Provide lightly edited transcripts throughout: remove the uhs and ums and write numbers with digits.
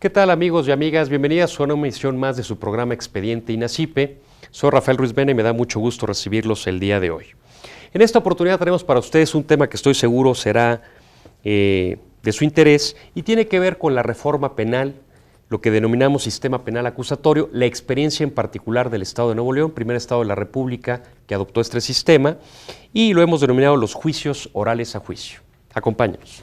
¿Qué tal, amigos y amigas? Bienvenidas a una emisión más de su programa Expediente INACYPE. Soy Rafael Ruiz Bena y me da mucho gusto recibirlos el día de hoy. En esta oportunidad tenemos para ustedes un tema que estoy seguro será de su interés y tiene que ver con la reforma penal, lo que denominamos sistema penal acusatorio, la experiencia en particular del Estado de Nuevo León, primer Estado de la República que adoptó este sistema, y lo hemos denominado los juicios orales a juicio. Acompáñanos.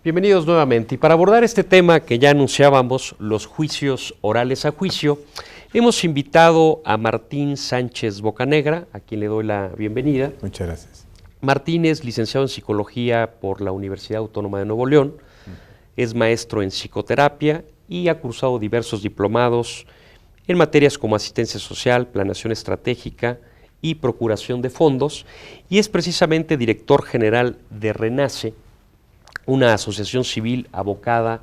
Bienvenidos nuevamente. Y para abordar este tema que ya anunciábamos, los juicios orales a juicio, hemos invitado a Martín Sánchez Bocanegra, a quien le doy la bienvenida. Muchas gracias. Martín es licenciado en Psicología por la Universidad Autónoma de Nuevo León, es maestro en psicoterapia y ha cursado diversos diplomados en materias como asistencia social, planeación estratégica y procuración de fondos, y es precisamente director general de RENACE, una asociación civil abocada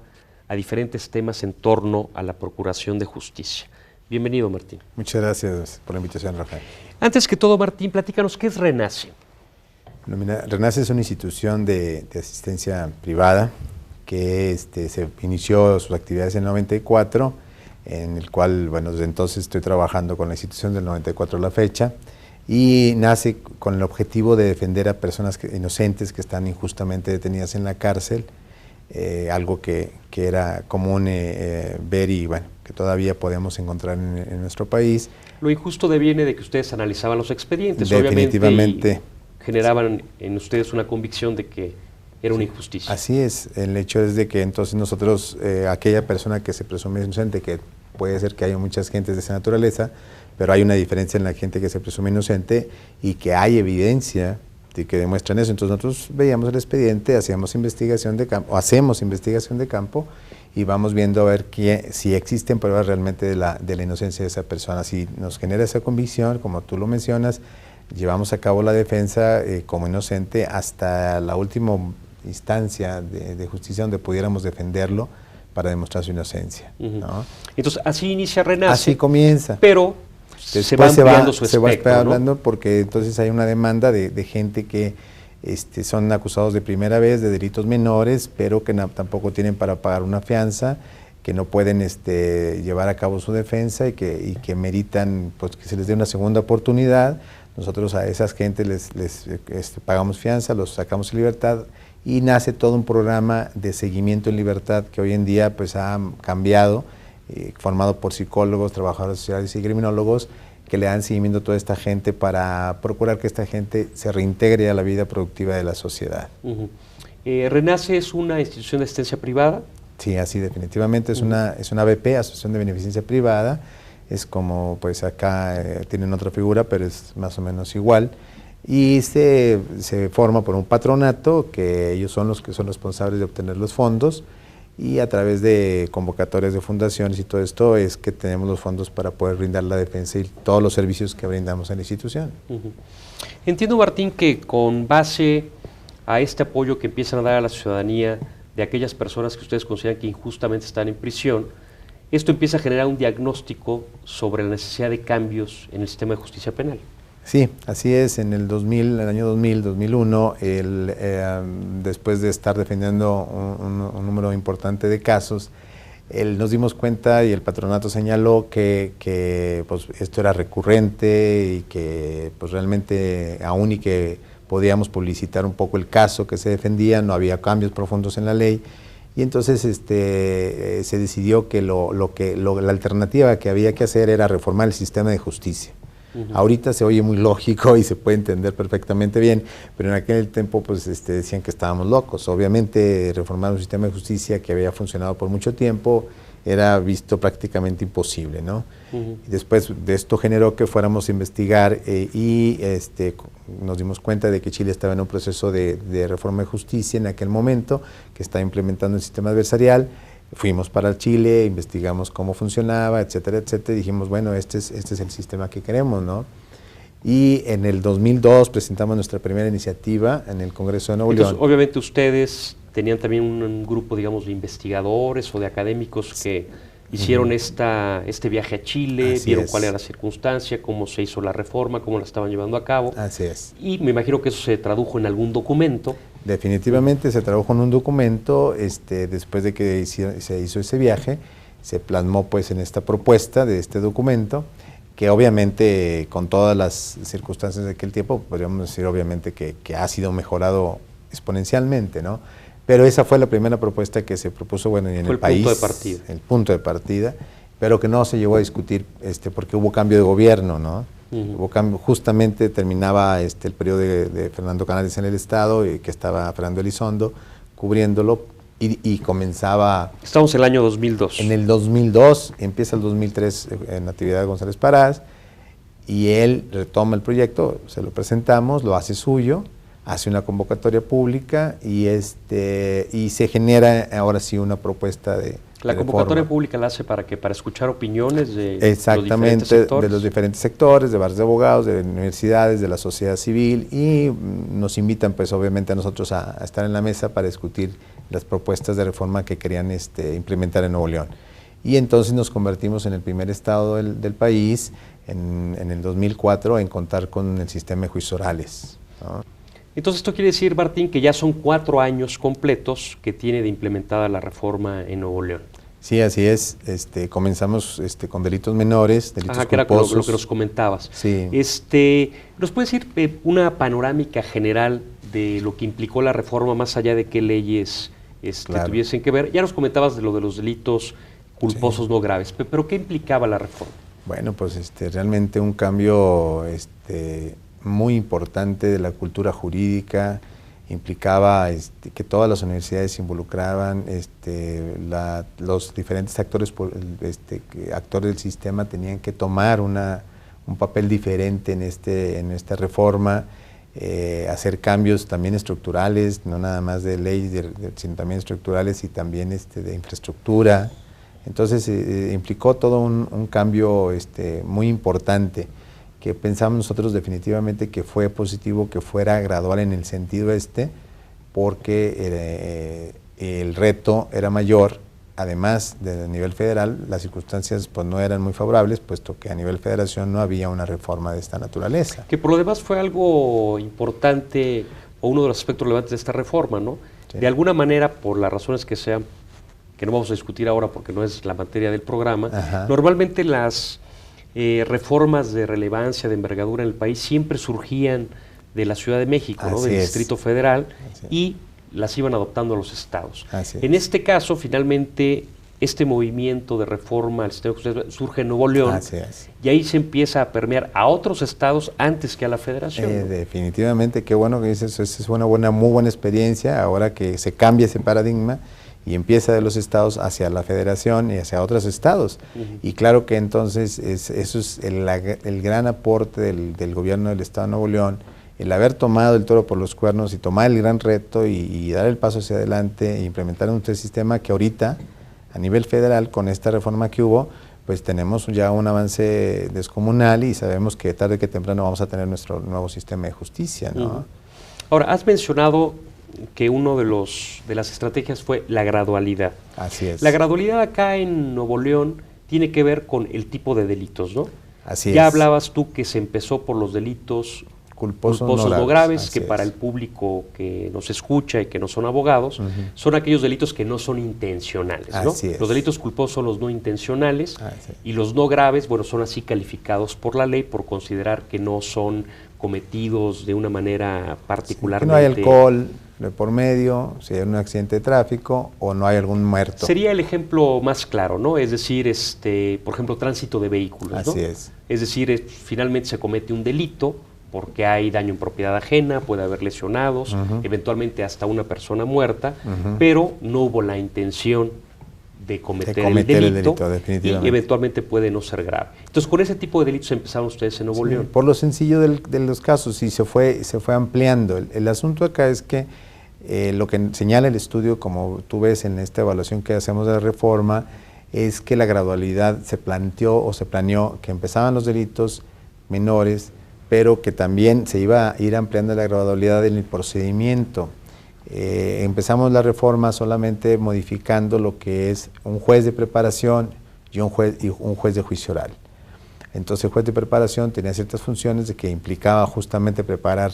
a diferentes temas en torno a la procuración de justicia. Bienvenido, Martín. Muchas gracias por la invitación, Rafael. Antes que todo, Martín, platícanos, ¿qué es RENACE? RENACE es una institución de asistencia privada que se inició sus actividades en el 94, en el cual, bueno, desde entonces estoy trabajando con la institución del 94 a la fecha, y nace con el objetivo de defender a personas inocentes que están injustamente detenidas en la cárcel, algo que era común ver y bueno, que todavía podemos encontrar en nuestro país. Lo injusto deviene de que ustedes analizaban los expedientes, definitivamente, obviamente, y generaban en ustedes una convicción de que era una injusticia. Así es, el hecho es de que entonces nosotros, aquella persona que se presume inocente, que puede ser que haya muchas gentes de esa naturaleza, pero hay una diferencia en la gente que se presume inocente y que hay evidencia de que demuestran eso. Entonces nosotros veíamos el expediente, hacemos investigación de campo y vamos viendo a ver si existen pruebas realmente de la inocencia de esa persona. Si nos genera esa convicción, como tú lo mencionas, llevamos a cabo la defensa como inocente hasta la última instancia de justicia donde pudiéramos defenderlo para demostrar su inocencia. ¿No? Entonces así inicia RENACE. Así comienza. Pero se va ampliando su espectro, ¿no? Hablando porque entonces hay una demanda de gente que son acusados de primera vez de delitos menores, pero que tampoco tienen para pagar una fianza, que no pueden llevar a cabo su defensa y que meritan pues, que se les dé una segunda oportunidad. Nosotros a esas gentes les pagamos fianza, los sacamos en libertad y nace todo un programa de seguimiento en libertad que hoy en día pues ha cambiado, formado por psicólogos, trabajadores sociales y criminólogos que le dan seguimiento a toda esta gente para procurar que esta gente se reintegre a la vida productiva de la sociedad. ¿RENACE es una institución de asistencia privada? Sí, así definitivamente es una ABP, Asociación de Beneficencia Privada, es como pues acá tienen otra figura, pero es más o menos igual, y se forma por un patronato que ellos son los que son responsables de obtener los fondos, y a través de convocatorias de fundaciones y todo esto es que tenemos los fondos para poder brindar la defensa y todos los servicios que brindamos en la institución. Entiendo, Martín, que con base a este apoyo que empiezan a dar a la ciudadanía de aquellas personas que ustedes consideran que injustamente están en prisión, esto empieza a generar un diagnóstico sobre la necesidad de cambios en el sistema de justicia penal. Sí, así es. En el año 2000, 2001, después de estar defendiendo un número importante de casos, nos dimos cuenta y el patronato señaló que pues, esto era recurrente y que pues, realmente aún y que podíamos publicitar un poco el caso que se defendía, no había cambios profundos en la ley. Y entonces se decidió que la alternativa que había que hacer era reformar el sistema de justicia. Ahorita se oye muy lógico y se puede entender perfectamente bien, pero en aquel tiempo pues, decían que estábamos locos. Obviamente reformar un sistema de justicia que había funcionado por mucho tiempo era visto prácticamente imposible, ¿no? Y después de esto generó que fuéramos a investigar y nos dimos cuenta de que Chile estaba en un proceso de reforma de justicia en aquel momento, que estaba implementando el sistema adversarial, Fuimos para Chile, investigamos cómo funcionaba, etcétera, etcétera, y dijimos, bueno, este es el sistema que queremos, ¿no? Y en el 2002 presentamos nuestra primera iniciativa en el Congreso de Nuevo León. Entonces, obviamente ustedes tenían también un grupo, digamos, de investigadores o de académicos que hicieron este viaje a Chile, Así vieron es. cuál era la circunstancia, cómo se hizo la reforma, cómo la estaban llevando a cabo. Así es. Y me imagino que eso se tradujo en algún documento. Definitivamente se trabajó en un documento, después de que se hizo ese viaje, se plasmó pues en esta propuesta de este documento, que obviamente con todas las circunstancias de aquel tiempo, podríamos decir obviamente que ha sido mejorado exponencialmente, ¿no? Pero esa fue la primera propuesta que se propuso, bueno, y en el país. Fue el punto de partida. El punto de partida, pero que no se llegó a discutir porque hubo cambio de gobierno, ¿no? Hubo cambio, justamente terminaba el periodo de Fernando Canales en el Estado, y que estaba Fernando Elizondo cubriéndolo, y comenzaba... Estamos en el año 2002. En el 2002, empieza el 2003 en Natividad González Parás, y él retoma el proyecto, se lo presentamos, lo hace suyo, hace una convocatoria pública, y se genera ahora sí una propuesta de La de convocatoria reforma. pública la hace para escuchar opiniones de Exactamente, los diferentes sectores. de los diferentes sectores, de barrios de abogados, de universidades, de la sociedad civil, y nos invitan pues obviamente a nosotros a estar en la mesa para discutir las propuestas de reforma que querían implementar en Nuevo León. Y entonces nos convertimos en el primer estado del país en el 2004 en contar con el sistema de juicios orales, ¿no? Entonces esto quiere decir, Martín, que ya son 4 años completos que tiene de implementada la reforma en Nuevo León. Sí, así es. Comenzamos con delitos menores, delitos Ajá, que era culposos. lo que nos comentabas. Sí. ¿Nos puedes decir una panorámica general de lo que implicó la reforma, más allá de qué leyes Claro. tuviesen que ver? Ya nos comentabas de los delitos culposos no graves, pero ¿qué implicaba la reforma? Bueno, pues realmente un cambio muy importante de la cultura jurídica. Implicaba que todas las universidades se involucraban, los diferentes actores del sistema tenían que tomar un papel diferente en esta reforma, hacer cambios también estructurales, no nada más de leyes, sino también estructurales y también de infraestructura. Entonces implicó todo un cambio muy importante, que pensamos nosotros definitivamente que fue positivo que fuera gradual en el sentido porque el reto era mayor. Además, de nivel federal, las circunstancias pues no eran muy favorables, puesto que a nivel federación no había una reforma de esta naturaleza. Que por lo demás fue algo importante, o uno de los aspectos relevantes de esta reforma, ¿no? Sí. De alguna manera, por las razones que sean, que no vamos a discutir ahora porque no es la materia del programa, Ajá. normalmente las reformas de relevancia, de envergadura en el país siempre surgían de la Ciudad de México, ¿no? Así Del es. Distrito Federal, Así es. y las iban adoptando los estados. Así En es. este caso, finalmente, este movimiento de reforma al sistema de justicia surge en Nuevo León, Así es. y ahí se empieza a permear a otros estados antes que a la federación, ¿no? Definitivamente, qué bueno que dices, esa es una muy buena experiencia, ahora que se cambia ese paradigma y empieza de los estados hacia la federación y hacia otros estados. Y claro que entonces eso es el gran aporte del gobierno del estado de Nuevo León, el haber tomado el toro por los cuernos y tomar el gran reto y dar el paso hacia adelante e implementar un sistema que ahorita, a nivel federal, con esta reforma que hubo, pues tenemos ya un avance descomunal y sabemos que tarde que temprano vamos a tener nuestro nuevo sistema de justicia, ¿no? Ahora, has mencionado que uno de las estrategias fue la gradualidad. Así es. La gradualidad acá en Nuevo León tiene que ver con el tipo de delitos, ¿no? Así Ya es. hablabas tú que se empezó por los delitos Culposos no graves, que así para es. el público que nos escucha y que no son abogados, son aquellos delitos que no son intencionales, ¿no? Así es. Los delitos culposos son los no intencionales, Así es. y los no graves, bueno, son así calificados por la ley por considerar que no son cometidos de una manera Que particularmente... no hay alcohol de por medio, si hay un accidente de tráfico o no hay algún muerto. Sería el ejemplo más claro, ¿no? Es decir, por ejemplo, tránsito de vehículos, ¿no? Así es. Es decir, finalmente se comete un delito porque hay daño en propiedad ajena, puede haber lesionados, eventualmente hasta una persona muerta, pero no hubo la intención de cometer el delito, y definitivamente. eventualmente puede no ser grave. Entonces, con ese tipo de delitos empezaron ustedes en Nuevo Sí, León. por lo sencillo de los casos, y se fue ampliando. El asunto acá es que Lo que señala el estudio, como tú ves en esta evaluación que hacemos de la reforma, es que la gradualidad se planteó o se planeó que empezaban los delitos menores, pero que también se iba a ir ampliando la gradualidad en el procedimiento. Empezamos la reforma solamente modificando lo que es un juez de preparación y un juez de juicio oral. Entonces el juez de preparación tenía ciertas funciones de que implicaba justamente preparar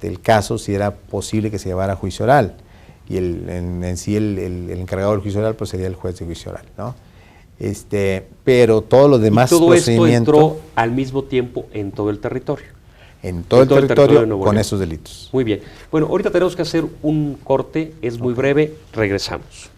el caso si era posible que se llevara a juicio oral, y en sí el encargado del juicio oral pues sería el juez de juicio oral, ¿no? Pero todos los demás procedimientos... ¿Y todo esto entró al mismo tiempo en todo el territorio? En todo el territorio con esos delitos. Muy bien. Bueno, ahorita tenemos que hacer un corte, es muy breve, regresamos.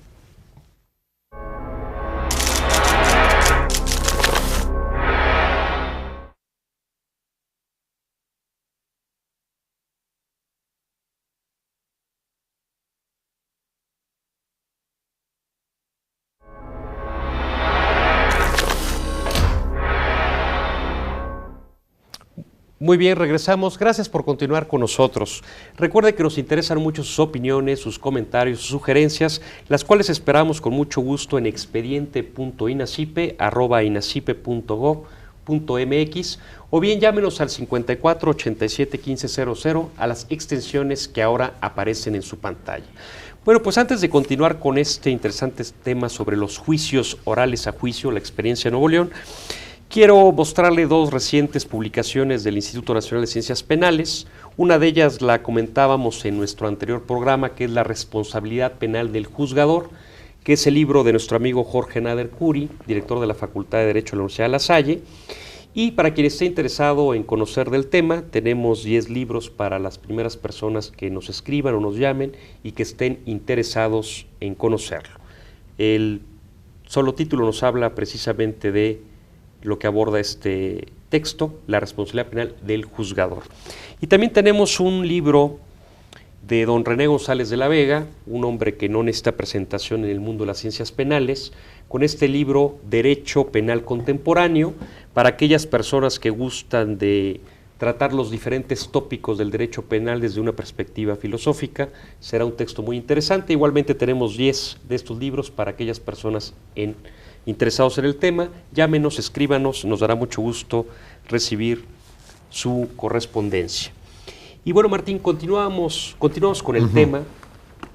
Muy bien, regresamos. Gracias por continuar con nosotros. Recuerde que nos interesan mucho sus opiniones, sus comentarios, sus sugerencias, las cuales esperamos con mucho gusto en expediente.inacipe@inacipe.gov.mx o bien llámenos al 54 87 1500 a las extensiones que ahora aparecen en su pantalla. Bueno, pues antes de continuar con este interesante tema sobre los juicios orales a juicio, la experiencia en Nuevo León, quiero mostrarle dos recientes publicaciones del Instituto Nacional de Ciencias Penales. Una de ellas la comentábamos en nuestro anterior programa, que es La responsabilidad penal del juzgador, que es el libro de nuestro amigo Jorge Nader Curi, director de la Facultad de Derecho de la Universidad de La Salle. Y para quien esté interesado en conocer del tema, tenemos 10 libros para las primeras personas que nos escriban o nos llamen y que estén interesados en conocerlo. El solo título nos habla precisamente de lo que aborda este texto, la responsabilidad penal del juzgador. Y también tenemos un libro de don René González de la Vega, un hombre que no necesita presentación en el mundo de las ciencias penales, con este libro Derecho Penal Contemporáneo, para aquellas personas que gustan de tratar los diferentes tópicos del derecho penal desde una perspectiva filosófica. Será un texto muy interesante. Igualmente tenemos 10 de estos libros para aquellas personas interesados en el tema. Llámenos, escríbanos, nos dará mucho gusto recibir su correspondencia. Y bueno, Martín, continuamos con el tema.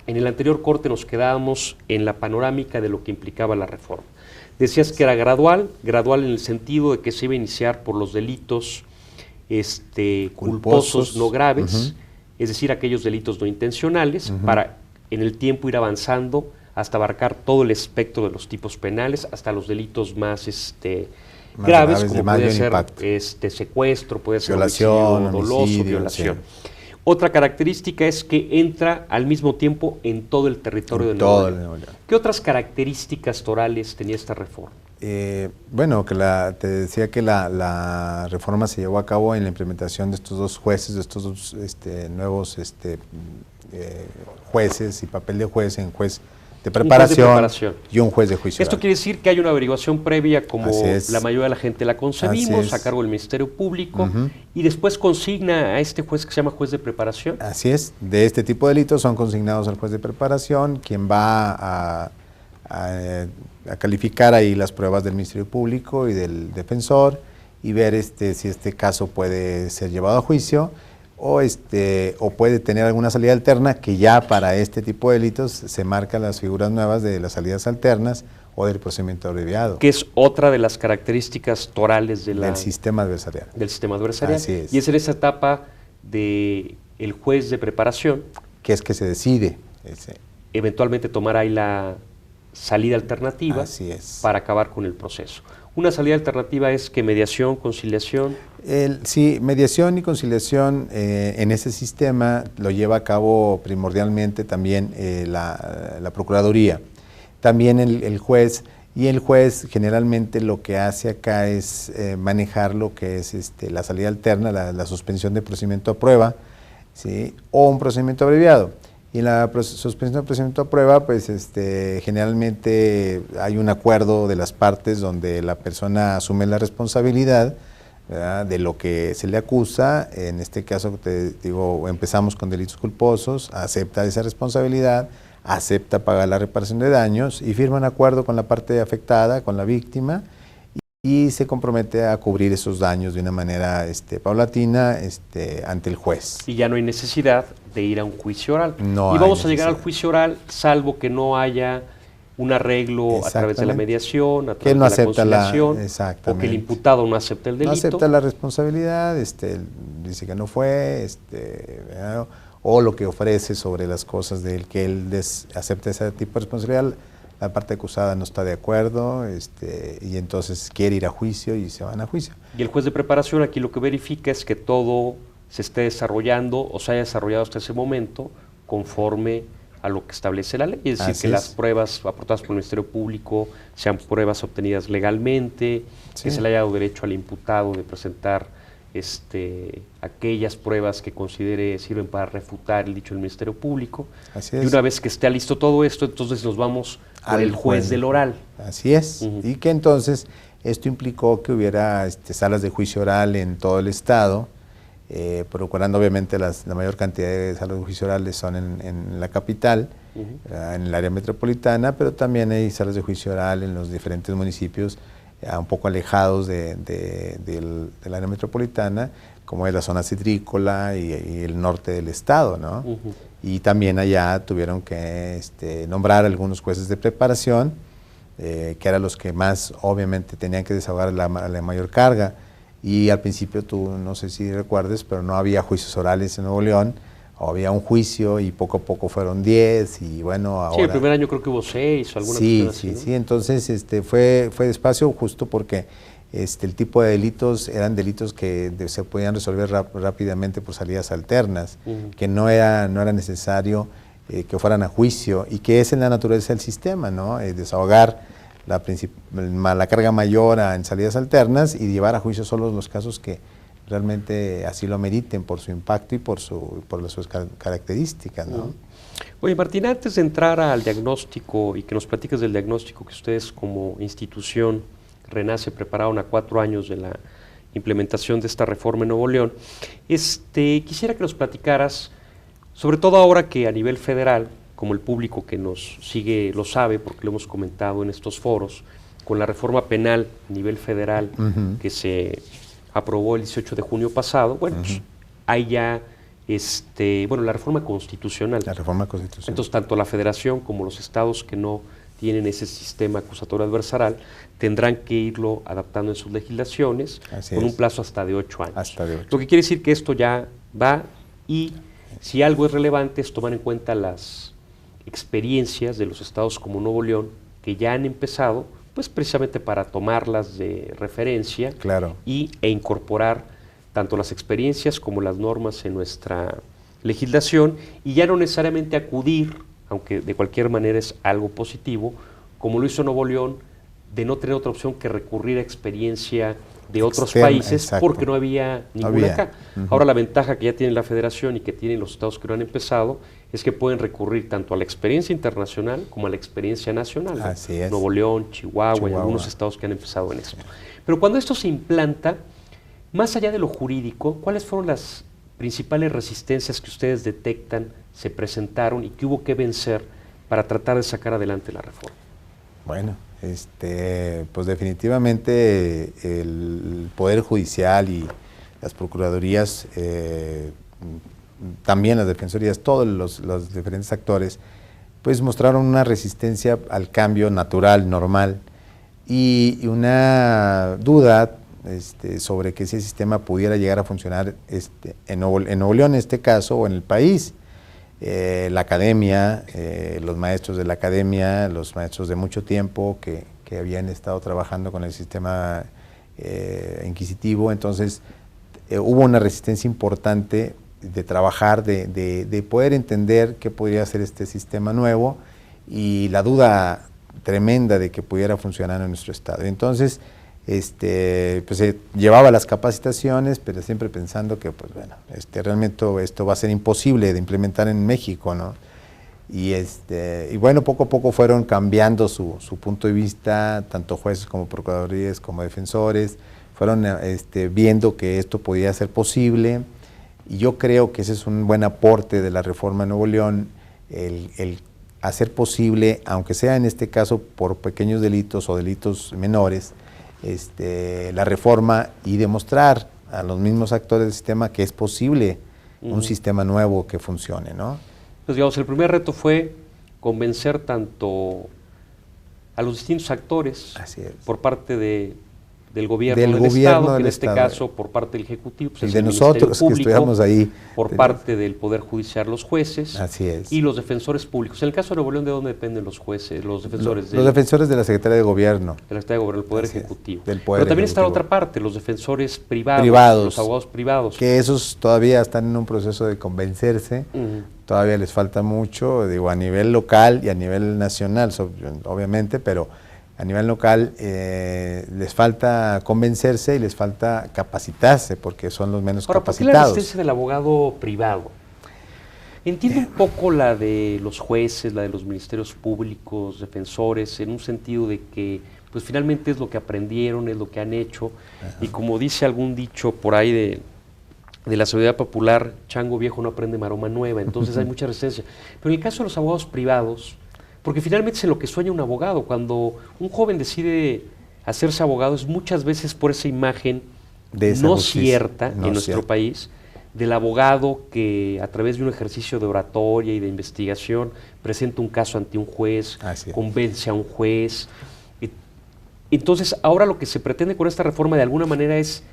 En el anterior corte nos quedábamos en la panorámica de lo que implicaba la reforma. Decías que era gradual en el sentido de que se iba a iniciar por los delitos culposos no graves, es decir, aquellos delitos no intencionales, para en el tiempo ir avanzando hasta abarcar todo el espectro de los tipos penales, hasta los delitos más graves, como puede ser secuestro, puede ser violación, doloso, violación. Sí. Otra característica es que entra al mismo tiempo en todo el territorio de Nuevo León. ¿Qué otras características torales tenía esta reforma? Bueno, te decía que la reforma se llevó a cabo en la implementación de estos dos jueces, de estos dos nuevos jueces y papel de juez en juez de preparación y un juez de juicio. Esto quiere decir que hay una averiguación previa, como la mayoría de la gente la concebimos, a cargo del Ministerio Público, y después consigna a este juez que se llama juez de preparación. Así es, de este tipo de delitos son consignados al juez de preparación, quien va a calificar ahí las pruebas del Ministerio Público y del defensor y ver si este caso puede ser llevado a juicio o puede tener alguna salida alterna, que ya para este tipo de delitos se marcan las figuras nuevas de las salidas alternas o del procedimiento abreviado. Que es otra de las características torales del sistema adversarial. Del sistema adversarial. Así es. Y es en esa etapa del juez de preparación que es que se decide. Eventualmente tomar ahí la salida alternativa para acabar con el proceso. Una salida alternativa es que mediación, conciliación. Sí, mediación y conciliación en ese sistema lo lleva a cabo primordialmente también la Procuraduría. También el juez, y el juez generalmente lo que hace acá es manejar lo que es la salida alterna, la suspensión de procedimiento a prueba, ¿sí? O un procedimiento abreviado. Y en la suspensión del procedimiento a prueba, pues generalmente hay un acuerdo de las partes donde la persona asume la responsabilidad, ¿verdad?, de lo que se le acusa. En este caso, te digo, empezamos con delitos culposos, acepta esa responsabilidad, acepta pagar la reparación de daños y firma un acuerdo con la parte afectada, con la víctima, y se compromete a cubrir esos daños de una manera paulatina ante el juez. Y ya no hay necesidad de ir a un juicio oral. No y vamos a hay llegar al necesidad. juicio oral, salvo que no haya un arreglo a través de la mediación, a Que él través no de la acepta conciliación, exactamente. o que el imputado no acepte el delito. No acepta la responsabilidad, dice que no fue, ¿verdad?, o lo que ofrece sobre las cosas de él, que él acepta ese tipo de responsabilidad. La parte acusada no está de acuerdo, y entonces quiere ir a juicio y se van a juicio. Y el juez de preparación aquí lo que verifica es que todo se esté desarrollando o se haya desarrollado hasta ese momento conforme a lo que establece la ley. Es decir, que las pruebas aportadas por el Ministerio Público sean pruebas obtenidas legalmente, que se le haya dado derecho al imputado de presentar aquellas pruebas que considere sirven para refutar el dicho del Ministerio Público. Así es. Y una vez que esté listo todo esto, entonces nos vamos al juez del oral. Así es. Y que entonces esto implicó que hubiera salas de juicio oral en todo el estado, procurando obviamente la mayor cantidad de salas de juicio orales son en la capital, en el área metropolitana, pero también hay salas de juicio oral en los diferentes municipios un poco alejados del área metropolitana, como es la zona citrícola y el norte del estado, ¿no? Y también allá tuvieron que nombrar algunos jueces de preparación, que eran los que más obviamente tenían que desahogar la mayor carga. Y al principio, tú no sé si recuerdes, pero no había juicios orales en Nuevo León, había un juicio y poco a poco fueron 10 y bueno, ahora... Sí, el primer año creo que hubo 6 o alguna cosa así, ¿no? Sí, entonces fue despacio justo porque el tipo de delitos eran delitos que se podían resolver rápidamente por salidas alternas, que no era necesario que fueran a juicio y que es en la naturaleza del sistema, ¿no? Desahogar la carga mayor en salidas alternas y llevar a juicio solo los casos que realmente así lo meriten por su impacto y por sus características, ¿no? Oye, Martín, antes de entrar al diagnóstico y que nos platiques del diagnóstico que ustedes como institución Renace prepararon a 4 años de la implementación de esta reforma en Nuevo León, quisiera que nos platicaras, sobre todo ahora que a nivel federal, como el público que nos sigue lo sabe, porque lo hemos comentado en estos foros, con la reforma penal a nivel federal que se aprobó el 18 de junio pasado, bueno, pues hay ya, la reforma constitucional. La reforma constitucional. Entonces, tanto la federación como los estados que no tienen ese sistema acusatorio adversarial tendrán que irlo adaptando en sus legislaciones con un plazo hasta de 8 años. Hasta de 8. Lo que quiere decir que esto ya va y si algo es relevante es tomar en cuenta las experiencias de los estados como Nuevo León que ya han empezado, pues precisamente para tomarlas de referencia e incorporar tanto las experiencias como las normas en nuestra legislación y ya no necesariamente acudir, aunque de cualquier manera es algo positivo, como lo hizo Nuevo León, de no tener otra opción que recurrir a experiencia de otros países, porque no había ninguna acá. Ahora la ventaja que ya tiene la federación y que tienen los estados que no han empezado es que pueden recurrir tanto a la experiencia internacional como a la experiencia nacional. Así es. Nuevo León, Chihuahua y algunos estados que han empezado en esto. Pero cuando esto se implanta, más allá de lo jurídico, ¿cuáles fueron las principales resistencias que ustedes detectan, se presentaron y que hubo que vencer para tratar de sacar adelante la reforma? Bueno, pues definitivamente el Poder Judicial y las Procuradurías, también las Defensorías, todos los diferentes actores, pues mostraron una resistencia al cambio natural, normal, y una duda sobre que ese sistema pudiera llegar a funcionar en Nuevo León en este caso, o en el país. La academia, los maestros de la academia, los maestros de mucho tiempo que habían estado trabajando con el sistema inquisitivo, entonces hubo una resistencia importante de trabajar, de poder entender qué podría ser este sistema nuevo y la duda tremenda de que pudiera funcionar en nuestro estado. Entonces, pues se llevaba las capacitaciones, pero siempre pensando que, pues bueno, realmente esto va a ser imposible de implementar en México, ¿no? Y bueno, poco a poco fueron cambiando su punto de vista, tanto jueces como procuradurías como defensores, fueron viendo que esto podía ser posible, y yo creo que ese es un buen aporte de la reforma en Nuevo León, el hacer posible, aunque sea en este caso por pequeños delitos o delitos menores, la reforma y demostrar a los mismos actores del sistema que es posible un sistema nuevo que funcione, ¿no? Pues digamos, el primer reto fue convencer tanto a los distintos actores por parte del gobierno del Estado, que en este caso por parte del Ejecutivo, pues el de nosotros Público, que estuviéramos ahí, por parte del Poder Judicial, los jueces, así es, y los defensores públicos. En el caso de Nuevo León, ¿de dónde dependen los jueces, los defensores? Los defensores de la Secretaría de Gobierno. De la Secretaría de Gobierno, el Poder Ejecutivo. Del Poder Pero también Ejecutivo. está la otra parte, los defensores privados, los abogados privados. Que esos todavía están en un proceso de convencerse, todavía les falta mucho, digo, a nivel local y a nivel nacional, obviamente, pero a nivel local les falta convencerse y les falta capacitarse, porque son los menos capacitados. ¿Por qué la resistencia del abogado privado? Entiendo un poco la de los jueces, la de los ministerios públicos, defensores, en un sentido de que pues finalmente es lo que aprendieron, es lo que han hecho, y como dice algún dicho por ahí de la sabiduría popular, chango viejo no aprende maroma nueva, entonces hay mucha resistencia. Pero en el caso de los abogados privados, porque finalmente es en lo que sueña un abogado, cuando un joven decide hacerse abogado es muchas veces por esa imagen no cierta en nuestro país, del abogado que a través de un ejercicio de oratoria y de investigación presenta un caso ante un juez, convence a un juez. Entonces ahora lo que se pretende con esta reforma de alguna manera es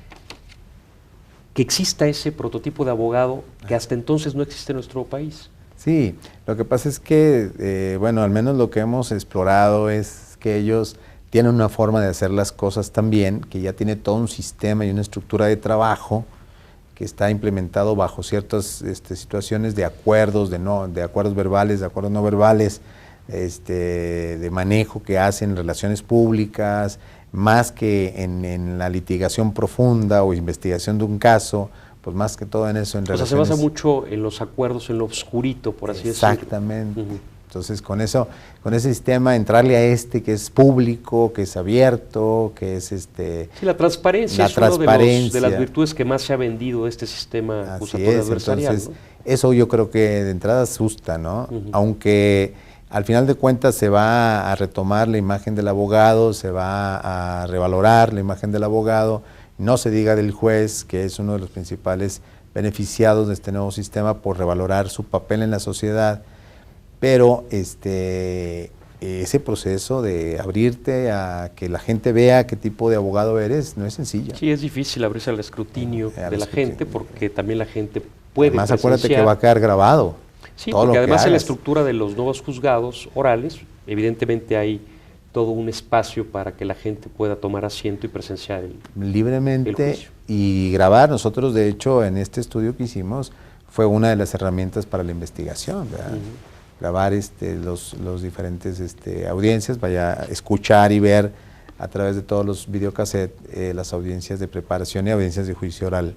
que exista ese prototipo de abogado que hasta entonces no existe en nuestro país. Sí, lo que pasa es que, bueno, al menos lo que hemos explorado es que ellos tienen una forma de hacer las cosas también, que ya tiene todo un sistema y una estructura de trabajo que está implementado bajo ciertas situaciones de acuerdos, de acuerdos verbales, de acuerdos no verbales, de manejo que hacen relaciones públicas, más que en la litigación profunda o investigación de un caso, pues más que todo en eso, en relaciones. O sea, se basa mucho en los acuerdos, en lo oscurito, por así decirlo. Exactamente. Entonces, con ese sistema, entrarle a que es público, que es abierto, que es Sí, la transparencia es una de las virtudes que más se ha vendido de este sistema acusatorio adversarial. Entonces, eso yo creo que de entrada asusta, ¿no? Aunque al final de cuentas se va a retomar la imagen del abogado, se va a revalorar la imagen del abogado, no se diga del juez, que es uno de los principales beneficiados de este nuevo sistema por revalorar su papel en la sociedad, pero ese proceso de abrirte a que la gente vea qué tipo de abogado eres no es sencillo. Sí, es difícil abrirse al escrutinio de la gente, porque también la gente puede además acuérdate que va a quedar grabado. Sí, porque además en la estructura de los nuevos juzgados orales, evidentemente hay todo un espacio para que la gente pueda tomar asiento y presenciar libremente el juicio. Y grabar. Nosotros, de hecho, en este estudio que hicimos, fue una de las herramientas para la investigación, ¿verdad? Grabar los diferentes audiencias, vaya a escuchar y ver a través de todos los videocassettes las audiencias de preparación y audiencias de juicio oral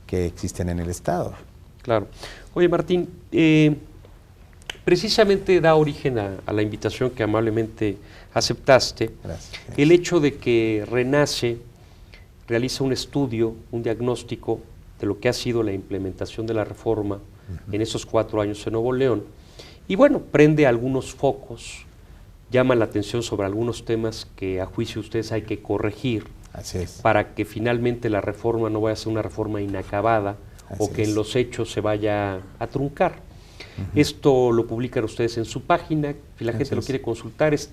que existen en el Estado. Claro. Oye, Martín, precisamente da origen a la invitación que amablemente aceptaste. Gracias. El hecho de que Renace realiza un estudio, un diagnóstico de lo que ha sido la implementación de la reforma en esos 4 años en Nuevo León, y bueno, prende algunos focos, llama la atención sobre algunos temas que a juicio de ustedes hay que corregir. Así es. Para que finalmente la reforma no vaya a ser una reforma inacabada o que en los hechos se vaya a truncar. Esto lo publican ustedes en su página, si la gente lo quiere consultar es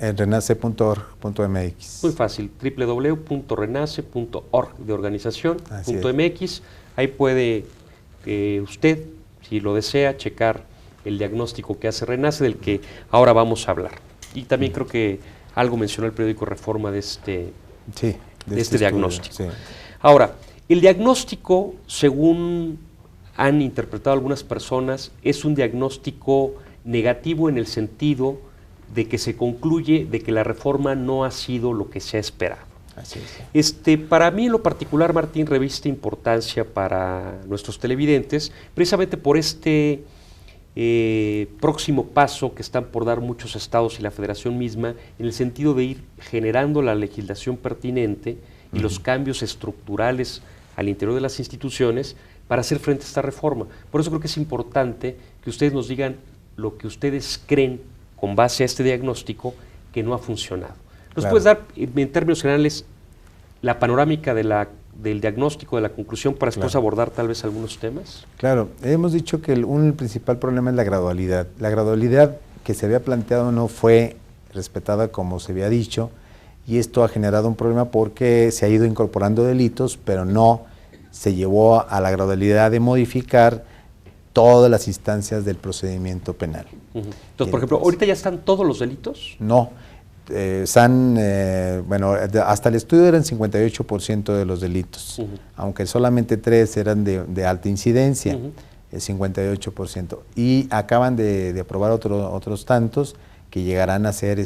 renace.org.mx. Muy fácil, www.renace.org de organización.mx. Ahí puede usted, si lo desea, checar el diagnóstico que hace Renace, del que ahora vamos a hablar. Y también creo que algo mencionó el periódico Reforma de este diagnóstico. Sí. Ahora, el diagnóstico, según han interpretado algunas personas, es un diagnóstico negativo en el sentido de que se concluye de que la reforma no ha sido lo que se ha esperado. Así es. Para mí en lo particular, Martín, reviste importancia para nuestros televidentes, precisamente por próximo paso que están por dar muchos estados y la federación misma, en el sentido de ir generando la legislación pertinente y los cambios estructurales al interior de las instituciones para hacer frente a esta reforma. Por eso creo que es importante que ustedes nos digan lo que ustedes creen con base a este diagnóstico que no ha funcionado. ¿Nos puedes dar, en términos generales, la panorámica del diagnóstico, de la conclusión, para después abordar tal vez algunos temas? Claro, hemos dicho que el principal problema es la gradualidad. La gradualidad que se había planteado no fue respetada como se había dicho, y esto ha generado un problema porque se ha ido incorporando delitos, pero no se llevó a la gradualidad de modificar todas las instancias del procedimiento penal. Entonces, por ejemplo, ¿ahorita ya están todos los delitos? No. Bueno, hasta el estudio eran 58% de los delitos, aunque solamente 3 eran de alta incidencia, el 58%. Y acaban de aprobar otros tantos que llegarán a ser,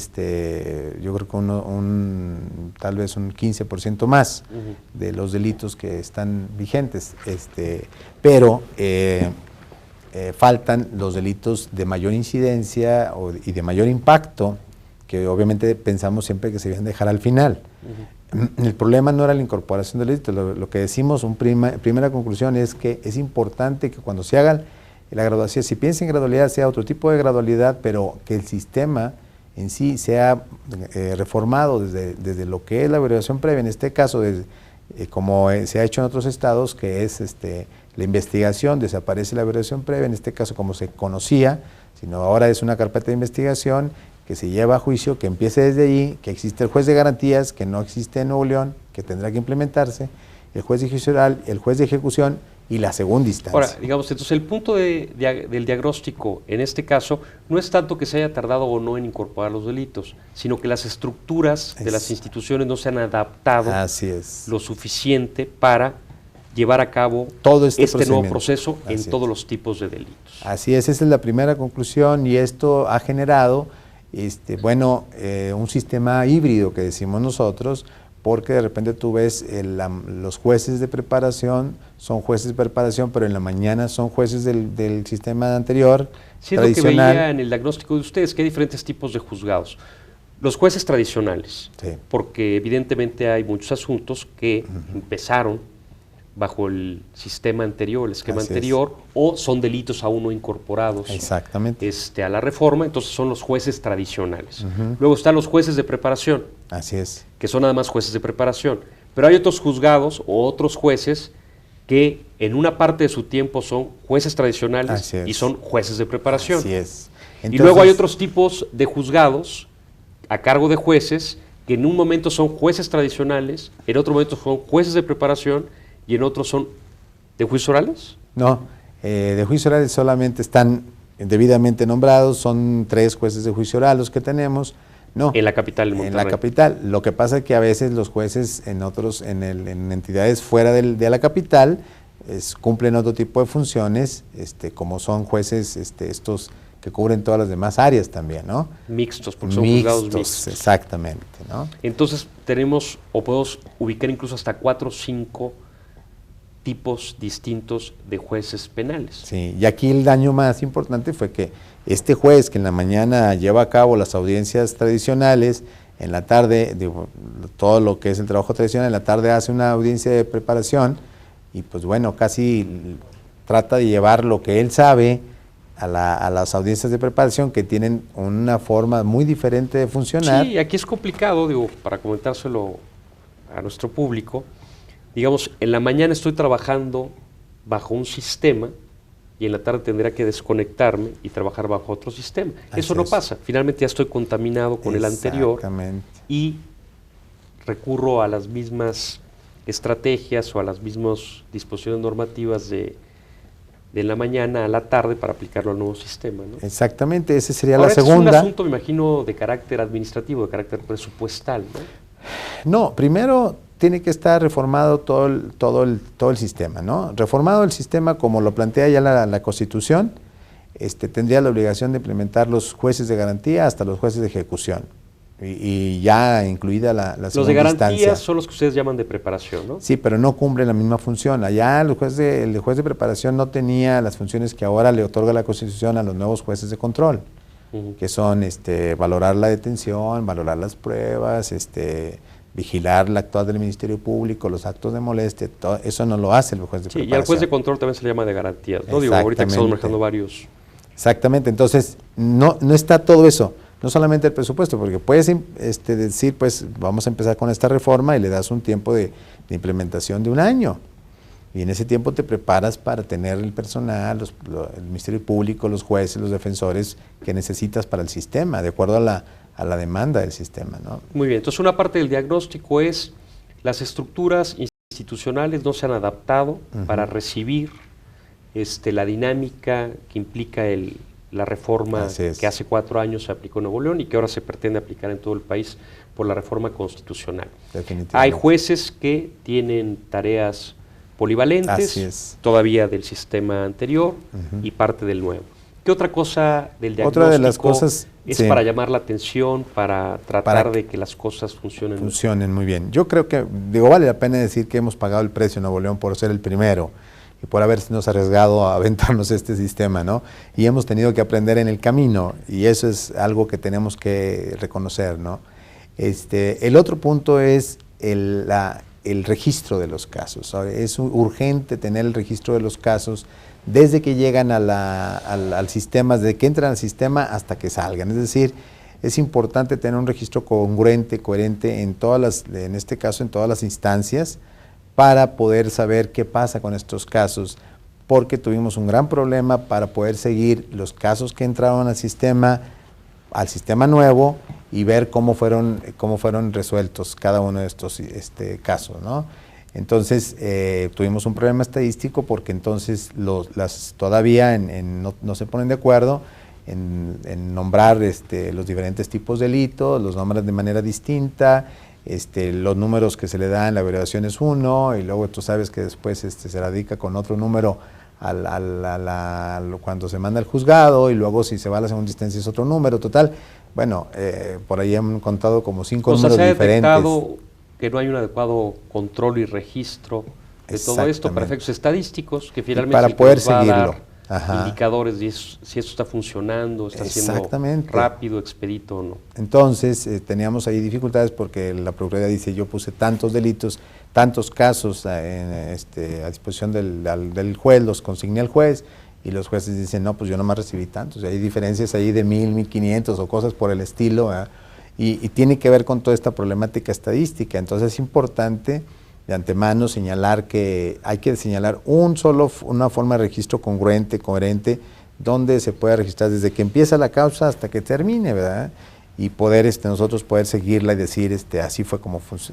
yo creo que tal vez un 15% más de los delitos que están vigentes. Pero faltan los delitos de mayor incidencia y de mayor impacto, que obviamente pensamos siempre que se deben dejar al final. El problema no era la incorporación del delito, lo que decimos, primera conclusión es que es importante que cuando se haga la graduación, si piensa en gradualidad, sea otro tipo de gradualidad, pero que el sistema en sí sea reformado desde lo que es la averiguación previa, en este caso, como se ha hecho en otros estados, que es la investigación, desaparece la averiguación previa, en este caso como se conocía, sino ahora es una carpeta de investigación que se lleva a juicio, que empiece desde allí, que existe el juez de garantías, que no existe en Nuevo León, que tendrá que implementarse, el juez de juicio oral, el juez de ejecución y la segunda instancia. Ahora, digamos, entonces el punto del diagnóstico en este caso no es tanto que se haya tardado o no en incorporar los delitos, sino que las estructuras de las instituciones no se han adaptado lo suficiente para llevar a cabo todo este nuevo proceso en todos los tipos de delitos. Así es, esa es la primera conclusión, y esto ha generado un sistema híbrido que decimos nosotros, porque de repente tú ves los jueces de preparación, son jueces de preparación, pero en la mañana son jueces del sistema anterior, sí, es lo que veía en el diagnóstico de ustedes, que hay diferentes tipos de juzgados. Los jueces tradicionales, porque evidentemente hay muchos asuntos que empezaron bajo el sistema anterior, el esquema anterior, o son delitos aún no incorporados a la reforma, entonces son los jueces tradicionales. Luego están los jueces de preparación, que son nada más jueces de preparación, pero hay otros juzgados o otros jueces que en una parte de su tiempo son jueces tradicionales y son jueces de preparación. Entonces, y luego hay otros tipos de juzgados a cargo de jueces que en un momento son jueces tradicionales, en otro momento son jueces de preparación, ¿y en otros son de juicios orales? No, de juicios orales solamente están debidamente nombrados, son 3 jueces de juicio oral los que tenemos. No, en la capital, en Monterrey. En la capital. Lo que pasa es que a veces los jueces en entidades fuera de la capital cumplen otro tipo de funciones, como son jueces estos que cubren todas las demás áreas también, ¿no? Mixtos, porque son juzgados mixtos. Exactamente, ¿no? Entonces tenemos, o podemos ubicar incluso hasta 4 o 5 tipos distintos de jueces penales. Sí, y aquí el daño más importante fue que este juez que en la mañana lleva a cabo las audiencias tradicionales, en la tarde, todo lo que es el trabajo tradicional, en la tarde hace una audiencia de preparación y pues bueno, casi trata de llevar lo que él sabe a las audiencias de preparación, que tienen una forma muy diferente de funcionar. Sí, aquí es complicado, para comentárselo a nuestro público. Digamos, en la mañana estoy trabajando bajo un sistema y en la tarde tendría que desconectarme y trabajar bajo otro sistema. Eso no pasa. Finalmente ya estoy contaminado con el anterior y recurro a las mismas estrategias o a las mismas disposiciones normativas de la mañana a la tarde para aplicarlo al nuevo sistema, ¿no? Exactamente, esa sería Ahora, la segunda. Es un asunto, me imagino, de carácter administrativo, de carácter presupuestal, ¿no? No, primero tiene que estar reformado todo el sistema, ¿no? Reformado el sistema como lo plantea ya la Constitución, tendría la obligación de implementar los jueces de garantía hasta los jueces de ejecución, y ya incluida la segunda instancia. Los de garantía son los que ustedes llaman de preparación, ¿no? Sí, pero no cumplen la misma función. Allá el juez de preparación no tenía las funciones que ahora le otorga la Constitución a los nuevos jueces de control, que son valorar la detención, valorar las pruebas, vigilar la actuación del Ministerio Público, los actos de molestia, todo, eso no lo hace el juez de preparación. Y al juez de control también se le llama de garantías, ¿no? Digo, ahorita que estamos manejando varios. Exactamente, entonces no está todo eso, no solamente el presupuesto, porque puedes decir, pues vamos a empezar con esta reforma y le das un tiempo de implementación de 1 año. Y en ese tiempo te preparas para tener el personal, el Ministerio Público, los jueces, los defensores que necesitas para el sistema, de acuerdo a la demanda del sistema, ¿no? Muy bien, entonces una parte del diagnóstico es las estructuras institucionales no se han adaptado para recibir la dinámica que implica la reforma que hace 4 años se aplicó en Nuevo León y que ahora se pretende aplicar en todo el país por la reforma constitucional. Definitivamente. Hay jueces que tienen tareas polivalentes, todavía del sistema anterior y parte del nuevo. ¿Qué otra cosa del diagnóstico otra de las cosas, es para llamar la atención, para tratar de que las cosas funcionen? Funcionen muy bien. Yo creo que, vale la pena decir que hemos pagado el precio en Nuevo León por ser el primero y por habernos arriesgado a aventarnos este sistema, ¿no? Y hemos tenido que aprender en el camino y eso es algo que tenemos que reconocer, ¿no? El otro punto es el registro de los casos. Es urgente tener el registro de los casos desde que llegan al sistema, desde que entran al sistema hasta que salgan. Es decir, es importante tener un registro congruente, coherente en este caso en todas las instancias para poder saber qué pasa con estos casos, porque tuvimos un gran problema para poder seguir los casos que entraron al sistema nuevo y ver cómo fueron resueltos cada uno de estos casos, ¿no? Entonces tuvimos un problema estadístico porque entonces todavía no se ponen de acuerdo en nombrar los diferentes tipos de delitos, los nombran de manera distinta, los números que se le dan, la averiguación es uno y luego tú sabes que después se radica con otro número cuando se manda al juzgado y luego si se va a la segunda instancia es otro número, total. Bueno, por ahí han contado como 5 números se ha diferentes. Detectado que no hay un adecuado control y registro de todo esto para efectos estadísticos, que finalmente para poder va seguirlo. A dar indicadores de si esto está funcionando, está siendo rápido, expedito o no. Entonces teníamos ahí dificultades porque la Procuraduría dice yo puse tantos delitos, tantos casos a disposición del juez, los consigné al juez y los jueces dicen no, pues yo nomás recibí tantos. Y hay diferencias ahí de 1,000, 1,500 o cosas por el estilo, ¿verdad? Y tiene que ver con toda esta problemática estadística. Entonces es importante de antemano señalar que hay que señalar una forma de registro congruente, coherente, donde se pueda registrar desde que empieza la causa hasta que termine, ¿verdad? Y poder nosotros poder seguirla y decir así fue como se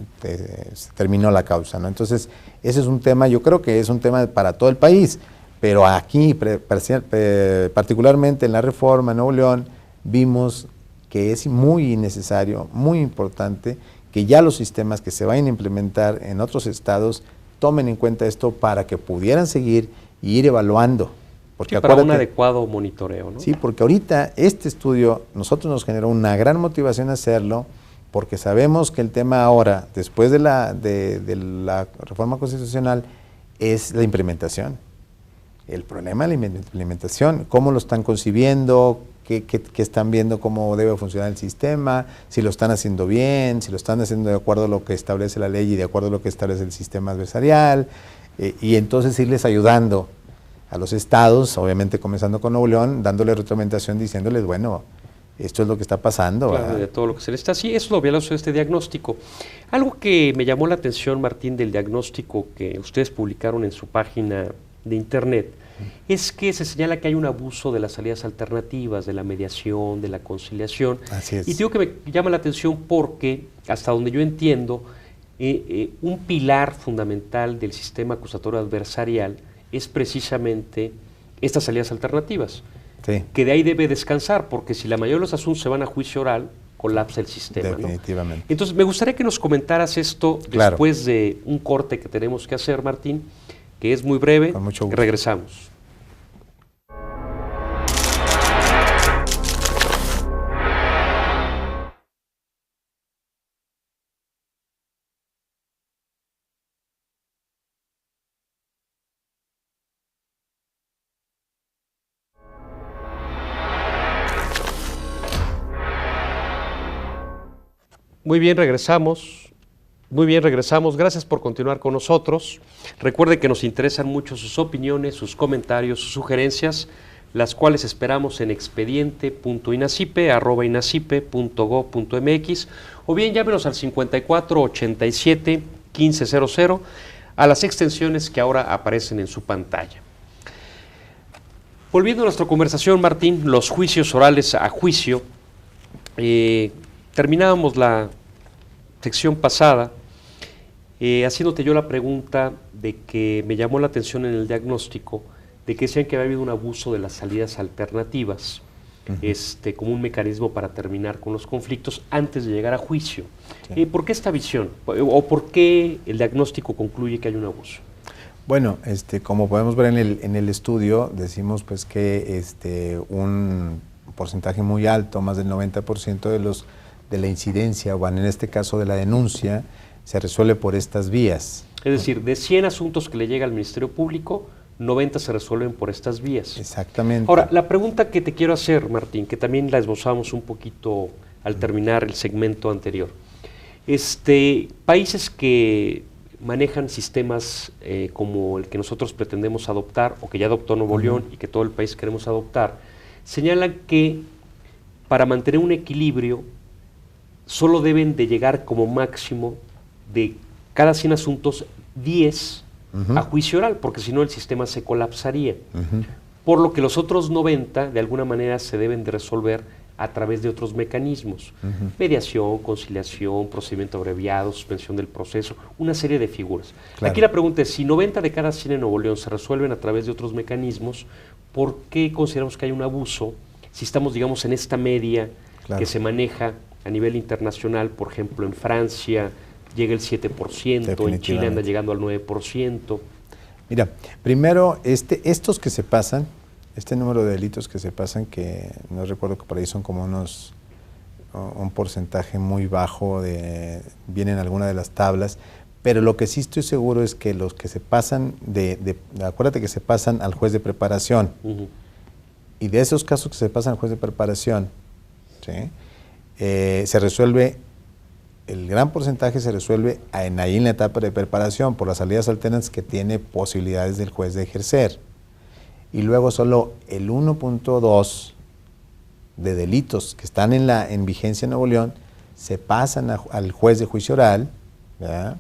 terminó la causa, ¿no? Entonces ese es un tema, yo creo que es un tema para todo el país, pero aquí particularmente en la reforma en Nuevo León vimos que es muy necesario, muy importante, que ya los sistemas que se vayan a implementar en otros estados tomen en cuenta esto para que pudieran seguir y ir evaluando. Porque para un adecuado monitoreo, ¿no? Sí, porque ahorita este estudio nosotros nos generó una gran motivación a hacerlo, porque sabemos que el tema ahora, después de la reforma constitucional, es la implementación. El problema de la implementación, cómo lo están concibiendo, qué están viendo, cómo debe funcionar el sistema, si lo están haciendo bien, si lo están haciendo de acuerdo a lo que establece la ley y de acuerdo a lo que establece el sistema adversarial, y entonces irles ayudando a los estados, obviamente comenzando con Nuevo León, dándole retroalimentación, diciéndoles, bueno, esto es lo que está pasando. Claro, de todo lo que se le está. Sí, eso lo había hablado de este diagnóstico. Algo que me llamó la atención, Martín, del diagnóstico que ustedes publicaron en su página de internet, es que se señala que hay un abuso de las salidas alternativas, de la mediación, de la conciliación. Así es. Y digo que me llama la atención porque, hasta donde yo entiendo, un pilar fundamental del sistema acusatorio adversarial es precisamente estas salidas alternativas, sí, que de ahí debe descansar, porque si la mayoría de los asuntos se van a juicio oral, colapsa el sistema. Definitivamente. ¿No? Entonces, me gustaría que nos comentaras esto claro, después de un corte que tenemos que hacer, Martín, que es muy breve. Con mucho gusto. Regresamos. Muy bien, regresamos. Muy bien, regresamos. Gracias por continuar con nosotros. Recuerden que nos interesan mucho sus opiniones, sus comentarios, sus sugerencias, las cuales esperamos en expediente.inacipe@inacipe.go.mx o bien llámenos al 54 87 1500 a las extensiones que ahora aparecen en su pantalla. Volviendo a nuestra conversación, Martín, los juicios orales a juicio, terminábamos la sección pasada haciéndote yo la pregunta de que me llamó la atención en el diagnóstico, de que decían que había habido un abuso de las salidas alternativas, como un mecanismo para terminar con los conflictos antes de llegar a juicio. Sí. ¿Por qué esta visión? ¿O por qué el diagnóstico concluye que hay un abuso? Bueno, como podemos ver en el estudio, decimos pues que un porcentaje muy alto, más del 90% de la incidencia, o en este caso de la denuncia, se resuelve por estas vías. Es decir, de 100 asuntos que le llega al Ministerio Público, 90 se resuelven por estas vías. Exactamente. Ahora, la pregunta que te quiero hacer, Martín, que también la esbozamos un poquito al terminar el segmento anterior. Países que manejan sistemas como el que nosotros pretendemos adoptar, o que ya adoptó Nuevo León y que todo el país queremos adoptar, señalan que para mantener un equilibrio solo deben de llegar como máximo de cada 100 asuntos 10 a juicio oral, porque si no el sistema se colapsaría. Por lo que los otros 90 de alguna manera se deben de resolver a través de otros mecanismos. Mediación, conciliación, procedimiento abreviado, suspensión del proceso, una serie de figuras. Claro. Aquí la pregunta es, si 90 de cada 100 en Nuevo León se resuelven a través de otros mecanismos, ¿por qué consideramos que hay un abuso si estamos, digamos, en esta media que se maneja a nivel internacional? Por ejemplo, en Francia llega el 7%, en Chile anda llegando al 9%. Mira, primero, estos que se pasan, este número de delitos que se pasan, que no recuerdo que por ahí son como un porcentaje muy bajo, vienen alguna de las tablas, pero lo que sí estoy seguro es que los que se pasan, acuérdate que se pasan al juez de preparación, y de esos casos que se pasan al juez de preparación, ¿sí? Se resuelve, el gran porcentaje se resuelve ahí en la etapa de preparación por las salidas alternas que tiene posibilidades del juez de ejercer. Y luego solo el 1.2 de delitos que están en vigencia en Nuevo León se pasan al juez de juicio oral, ¿verdad?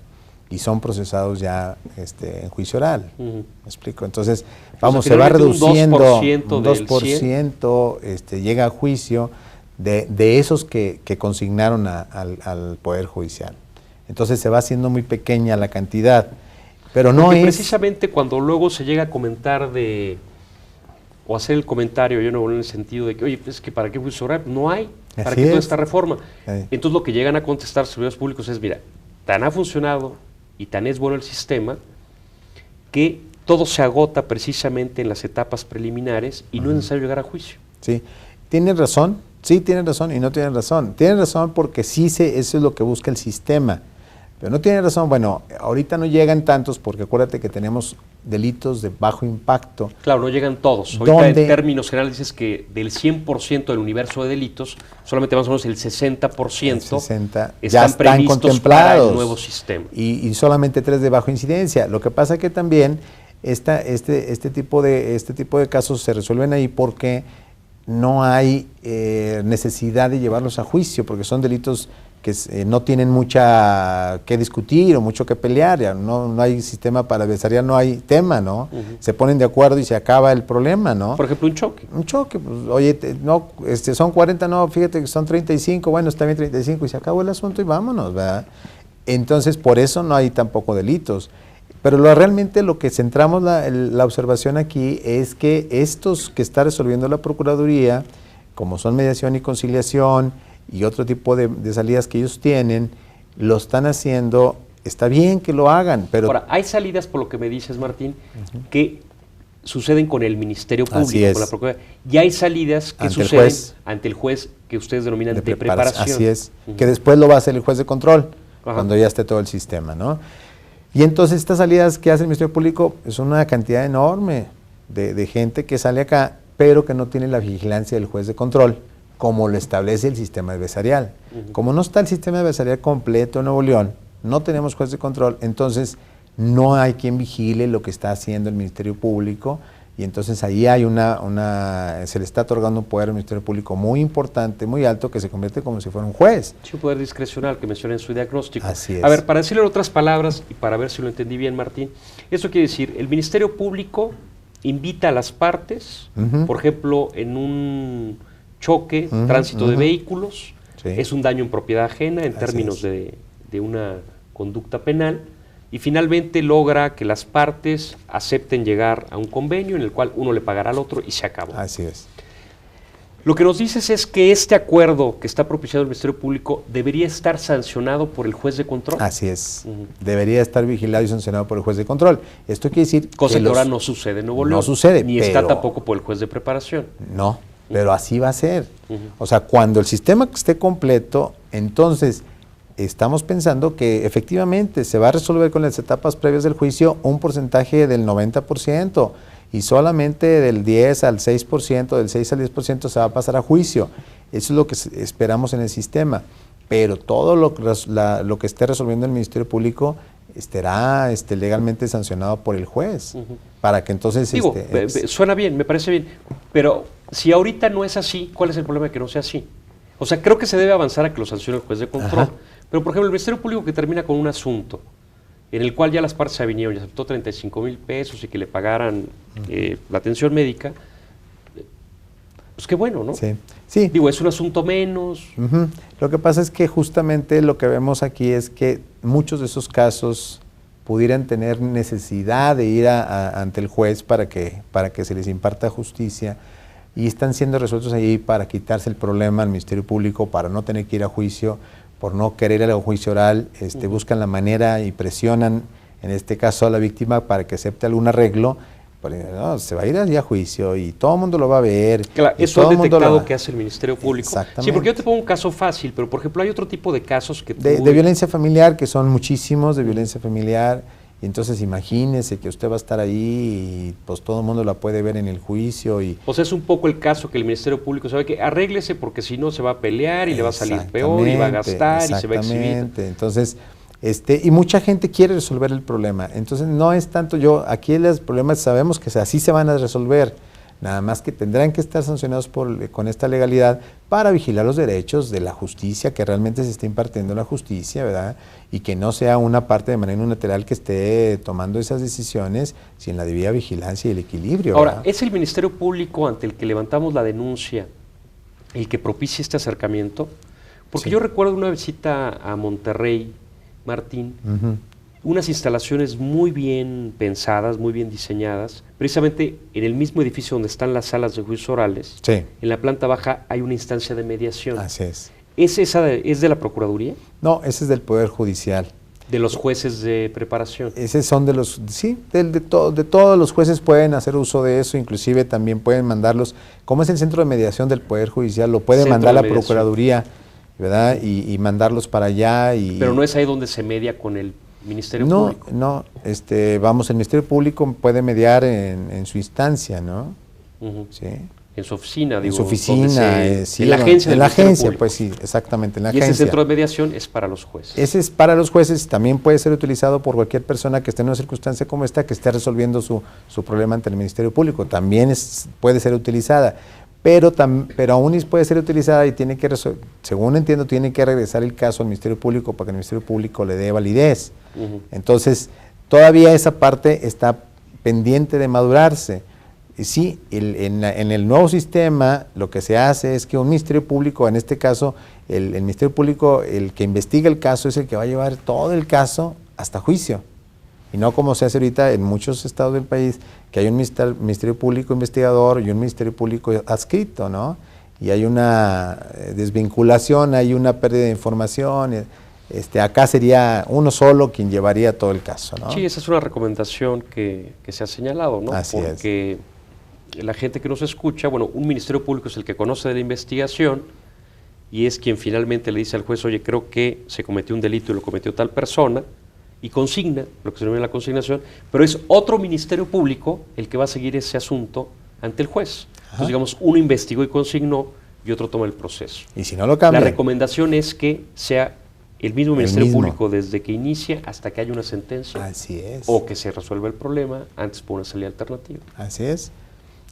Y son procesados ya en juicio oral. ¿Me explico? Entonces, vamos, se va reduciendo un 2%, llega a juicio de esos que consignaron al Poder Judicial. Entonces se va haciendo muy pequeña la cantidad, pero no es... Precisamente cuando luego se llega a comentar o hacer el comentario, yo no en el sentido de que, oye, es que ¿para qué juicio oral? No hay, ¿para qué toda esta reforma? Entonces lo que llegan a contestar servidores públicos es, mira, tan ha funcionado y tan es bueno el sistema que todo se agota precisamente en las etapas preliminares y no es necesario llegar a juicio. Sí, tienes razón. Sí, tienen razón y no tienen razón. Tienen razón porque eso es lo que busca el sistema. Pero no tienen razón, bueno, ahorita no llegan tantos porque acuérdate que tenemos delitos de bajo impacto. Claro, no llegan todos. Ahorita en términos generales dices que del 100% del universo de delitos, solamente más o menos el 60%, ya están contemplados para el nuevo sistema. Y solamente 3 de bajo incidencia. Lo que pasa es que también este tipo de casos se resuelven ahí porque no hay necesidad de llevarlos a juicio, porque son delitos que no tienen mucha que discutir o mucho que pelear, ya no hay sistema para adversarial, no hay tema, ¿no? Se ponen de acuerdo y se acaba el problema, ¿no? Por ejemplo, un choque. Un choque, pues, oye, son 40, no, fíjate que son 35, bueno, está bien 35 y se acabó el asunto y vámonos, ¿verdad? Entonces, por eso no hay tampoco delitos. Pero realmente lo que centramos la observación aquí es que estos que está resolviendo la Procuraduría, como son mediación y conciliación y otro tipo de salidas que ellos tienen, lo están haciendo, está bien que lo hagan, pero... Ahora, hay salidas, por lo que me dices, Martín, que suceden con el Ministerio Público, con la Procuraduría, y hay salidas que suceden ante el juez que ustedes denominan de preparación. Así es, que después lo va a hacer el juez de control, cuando ya esté todo el sistema, ¿no? Y entonces estas salidas que hace el Ministerio Público es una cantidad enorme de gente que sale acá, pero que no tiene la vigilancia del juez de control, como lo establece el sistema adversarial. Como no está el sistema adversarial completo en Nuevo León, no tenemos juez de control, entonces no hay quien vigile lo que está haciendo el Ministerio Público, y entonces ahí hay se le está otorgando un poder al Ministerio Público muy importante, muy alto, que se convierte como si fuera un juez. Sí, un poder discrecional que mencioné en su diagnóstico. Así es. A ver, para decirlo en otras palabras, y para ver si lo entendí bien, Martín, eso quiere decir, el Ministerio Público invita a las partes, por ejemplo, en un choque, tránsito de vehículos, sí, es un daño en propiedad ajena en términos de una conducta penal, y finalmente logra que las partes acepten llegar a un convenio en el cual uno le pagará al otro y se acabó. Así es. Lo que nos dices es que este acuerdo que está propiciando el Ministerio Público debería estar sancionado por el juez de control. Así es. Debería estar vigilado y sancionado por el juez de control. Esto quiere decir cosa que ahora no sucede en Nuevo León. No sucede, ni está tampoco por el juez de preparación. No, pero así va a ser. O sea, cuando el sistema esté completo, entonces estamos pensando que efectivamente se va a resolver con las etapas previas del juicio un porcentaje del 90%. Y solamente del 10 al 6%, del 6 al 10% se va a pasar a juicio. Eso es lo que esperamos en el sistema. Pero todo lo que esté resolviendo el Ministerio Público estará legalmente sancionado por el juez. Para que entonces... Digo, suena bien, me parece bien. Pero si ahorita no es así, ¿cuál es el problema de que no sea así? O sea, creo que se debe avanzar a que lo sancione el juez de control. Ajá. Pero, por ejemplo, el Ministerio Público que termina con un asunto en el cual ya las partes se vinieron y aceptó 35,000 pesos y que le pagaran la atención médica, pues qué bueno, ¿no? Sí. Sí. Digo, es un asunto menos. Lo que pasa es que justamente lo que vemos aquí es que muchos de esos casos pudieran tener necesidad de ir ante el juez para que se les imparta justicia, y están siendo resueltos ahí para quitarse el problema al Ministerio Público, para no tener que ir a juicio, por no querer ir a juicio oral, buscan la manera y presionan, en este caso a la víctima, para que acepte algún arreglo. No, se va a ir allá a juicio y todo el mundo lo va a ver. Claro, eso es detectado que hace el Ministerio Público. Exactamente. Sí, porque yo te pongo un caso fácil, pero por ejemplo hay otro tipo de casos que... De violencia familiar, que son muchísimos de violencia familiar. Y entonces imagínese que usted va a estar ahí y pues todo el mundo la puede ver en el juicio. O sea, es un poco el caso que el Ministerio Público sabe que arréglese porque si no se va a pelear y le va a salir peor y va a gastar y se va a exhibir. Entonces, y mucha gente quiere resolver el problema. Entonces no es tanto aquí los problemas sabemos que así se van a resolver. Nada más que tendrán que estar sancionados con esta legalidad para vigilar los derechos de la justicia, que realmente se esté impartiendo la justicia, ¿verdad? Y que no sea una parte de manera unilateral que esté tomando esas decisiones sin la debida vigilancia y el equilibrio. Ahora, ¿verdad? ¿es el Ministerio Público ante el que levantamos la denuncia el que propicia este acercamiento? Porque yo recuerdo una visita a Monterrey, Martín, unas instalaciones muy bien pensadas, muy bien diseñadas, precisamente en el mismo edificio donde están las salas de juicios orales. Sí. En la planta baja hay una instancia de mediación. Así es. ¿Es de la Procuraduría? No, ese es del Poder Judicial. ¿De los jueces de preparación? Esos son de todos los jueces pueden hacer uso de eso, inclusive también pueden mandarlos, como es el centro de mediación del Poder Judicial, lo puede mandar la Procuraduría, ¿verdad? Y mandarlos para allá. Pero no es ahí donde se media con el Ministerio Público. No, el Ministerio Público puede mediar en su instancia, ¿no? Sí. En su oficina, digo. En su oficina, sí, en la agencia. En la agencia, pues sí, exactamente, en la agencia. Y ese centro de mediación es para los jueces. Ese es para los jueces, también puede ser utilizado por cualquier persona que esté en una circunstancia como esta, que esté resolviendo su problema ante el Ministerio Público. También puede ser utilizada, pero aún puede ser utilizada y tiene que, según entiendo, tiene que regresar el caso al Ministerio Público para que el Ministerio Público le dé validez. Entonces, todavía esa parte está pendiente de madurarse. Sí, en el nuevo sistema lo que se hace es que un Ministerio Público, en este caso, el Ministerio Público, el que investiga el caso, es el que va a llevar todo el caso hasta juicio. Y no como se hace ahorita en muchos estados del país, que hay un Ministerio Público investigador y un Ministerio Público adscrito, ¿no? Y hay una desvinculación, hay una pérdida de información. Acá sería uno solo quien llevaría todo el caso, ¿no? Sí, esa es una recomendación que se ha señalado, ¿no? Así Porque la gente que nos escucha, bueno, un Ministerio Público es el que conoce de la investigación y es quien finalmente le dice al juez, oye, creo que se cometió un delito y lo cometió tal persona, y consigna, lo que se denomina la consignación, pero es otro Ministerio Público el que va a seguir ese asunto ante el juez. Entonces, digamos, uno investigó y consignó y otro toma el proceso. Y si no lo cambia. La recomendación es que sea el mismo Ministerio Público desde que inicia hasta que haya una sentencia. Así es. O que se resuelva el problema antes por una salida alternativa. Así es.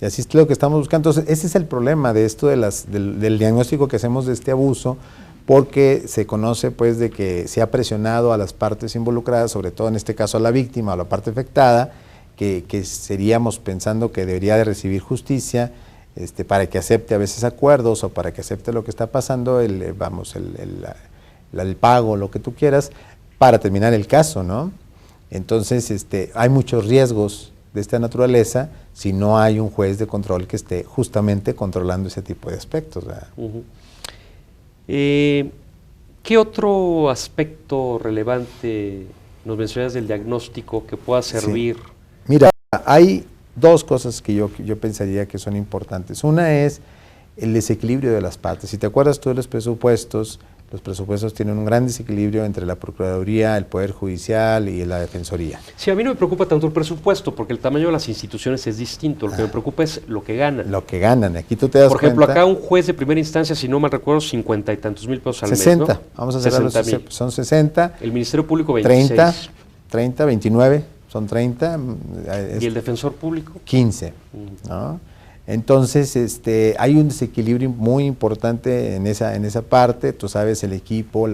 Y así es lo que estamos buscando. Entonces, ese es el problema de esto del diagnóstico que hacemos de este abuso, porque se conoce pues de que se ha presionado a las partes involucradas, sobre todo en este caso a la víctima o la parte afectada, que seríamos pensando que debería de recibir justicia, para que acepte a veces acuerdos o para que acepte lo que está pasando, el pago, lo que tú quieras, para terminar el caso, ¿no? Entonces, hay muchos riesgos de esta naturaleza si no hay un juez de control que esté justamente controlando ese tipo de aspectos, ¿verdad? ¿Qué otro aspecto relevante nos mencionas del diagnóstico que pueda servir? Sí. Mira, hay dos cosas que yo pensaría que son importantes. Una es el desequilibrio de las partes. Si te acuerdas tú de los presupuestos tienen un gran desequilibrio entre la Procuraduría, el Poder Judicial y la Defensoría. Sí, a mí no me preocupa tanto el presupuesto, porque el tamaño de las instituciones es distinto. Lo que me preocupa es lo que ganan. Lo que ganan. Aquí tú te das Por ejemplo, cuenta, acá un juez de primera instancia, si no mal recuerdo, 50 y tantos mil pesos al 60, mes, ¿no? Vamos a hacer son 60. El Ministerio Público 26. 30, 29, son 30. ¿Y el Defensor Público? 15, ¿no? Entonces, hay un desequilibrio muy importante en esa parte. Tú sabes, el equipo,